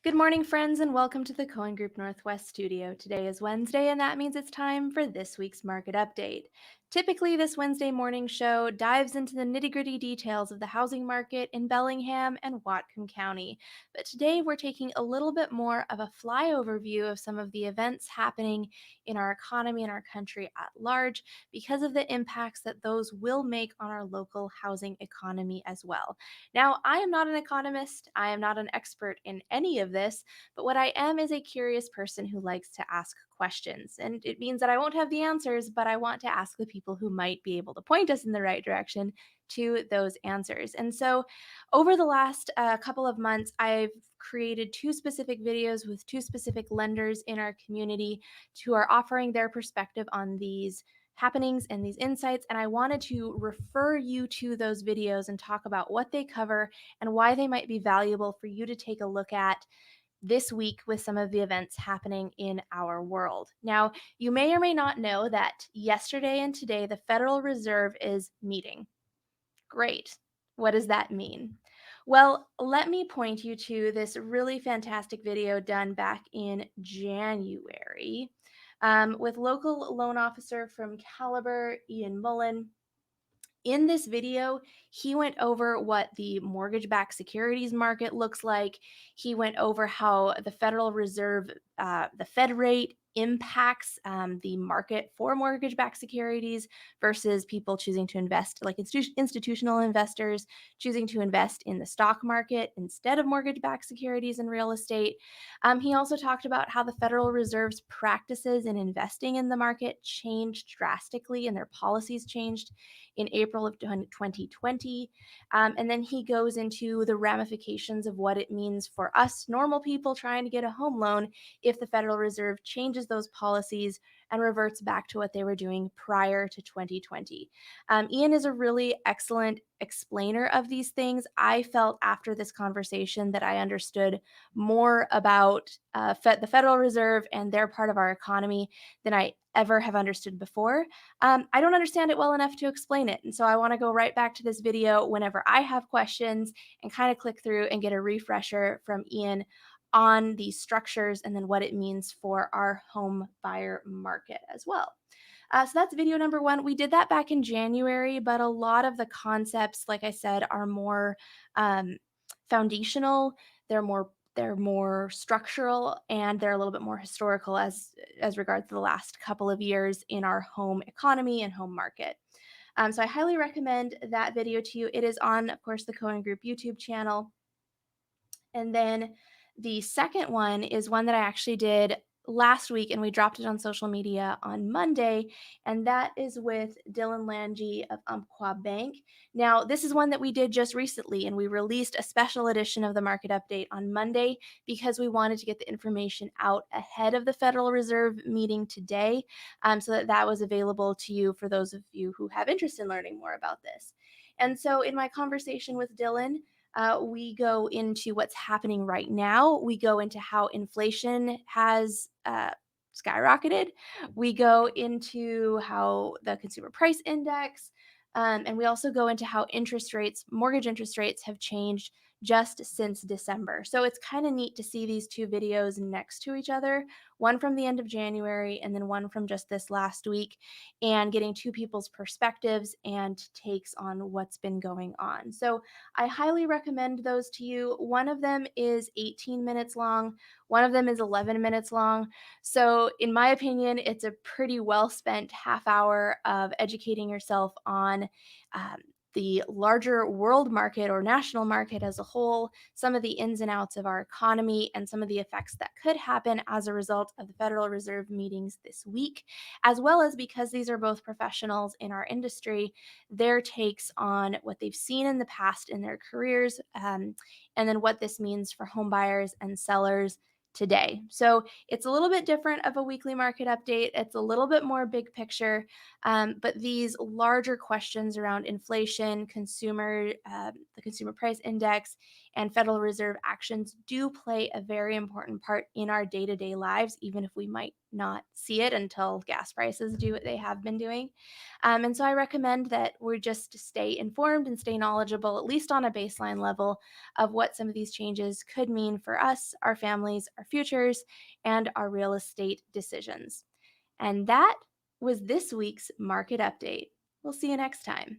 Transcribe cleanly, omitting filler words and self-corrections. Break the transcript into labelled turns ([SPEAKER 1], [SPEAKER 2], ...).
[SPEAKER 1] Good morning, friends, and welcome to the Cohen Group Northwest studio. Today is Wednesday, and that means it's time for this week's market update. Typically, this Wednesday morning show dives into the nitty gritty details of the housing market in Bellingham and Whatcom County. But today, we're taking a little bit more of a flyover view of some of the events happening in our economy and our country at large because of the impacts that those will make on our local housing economy as well. Now, I am not an economist, I am not an expert in any of this, but what I am is a curious person who likes to ask questions. And it means that I won't have the answers, but I want to ask the people who might be able to point us in the right direction to those answers. And so, over the last couple of months, I've created two specific videos with two specific lenders in our community who are offering their perspective on these happenings and these insights. And I wanted to refer you to those videos and talk about what they cover and why they might be valuable for you to take a look at this week with some of the events happening in our world. Now, you may or may not know that yesterday and today the Federal Reserve is meeting. Great. What does that mean? Well, let me point you to this really fantastic video done back in January with local loan officer from Caliber, Ian Mullen. In this video, he went over what the mortgage backed securities market looks like. He went over how the Federal Reserve, the Fed rate, impacts the market for mortgage backed securities versus people choosing to invest, like institutional investors choosing to invest in the stock market instead of mortgage backed securities and real estate. He also talked about how the Federal Reserve's practices in investing in the market changed drastically and their policies changed in April of 2020. And then he goes into the ramifications of what it means for us normal people trying to get a home loan if the Federal Reserve changes those policies and reverts back to what they were doing prior to 2020. Ian is a really excellent explainer of these things. I felt after this conversation that I understood more about the Federal Reserve and their part of our economy than I ever have understood before. I don't understand it well enough to explain it. And so I want to go right back to this video whenever I have questions and kind of click through and get a refresher from Ian on these structures and then what it means for our home buyer market as well. So that's video number one. We did that back in January, but a lot of the concepts, like I said, are more um, foundational. They're more structural, and they're a little bit more historical as regards to the last couple of years in our home economy and home market. So I highly recommend that video to you. It is on, of course, the Cohen Group YouTube channel. And then the second one is one that I actually did last week, and we dropped it on social media on Monday, and that is with Dillon of Umpqua Bank. Now, this is one that we did just recently, and we released a special edition of the market update on Monday because we wanted to get the information out ahead of the Federal Reserve meeting today, so that that was available to you for those of you who have interest in learning more about this. And so, in my conversation with Dillon, we go into what's happening right now. We go into how inflation has skyrocketed. We go into how the consumer price index, and we also go into how interest rates, mortgage interest rates, have changed just since December. So it's kind of neat to see these two videos next to each other, one from the end of January and then one from just this last week, and getting two people's perspectives and takes on what's been going on. So I highly recommend those to you. One of them is 18 minutes long, one of them is 11 minutes long. So, in my opinion, it's a pretty well spent half hour of educating yourself on um, the larger world market or national market as a whole, some of the ins and outs of our economy, and some of the effects that could happen as a result of the Federal Reserve meetings this week, as well as because these are both professionals in our industry, their takes on what they've seen in the past in their careers, and then what this means for home buyers and sellers today. So it's a little bit different of a weekly market update. It's a little bit more big picture, but these larger questions around inflation, the consumer price index, and Federal Reserve actions do play a very important part in our day-to-day lives, even if we might not see it until gas prices do what they have been doing. And so I recommend that we just stay informed and stay knowledgeable, at least on a baseline level, of what some of these changes could mean for us, our families, our futures, and our real estate decisions. And that was this week's market update. We'll see you next time.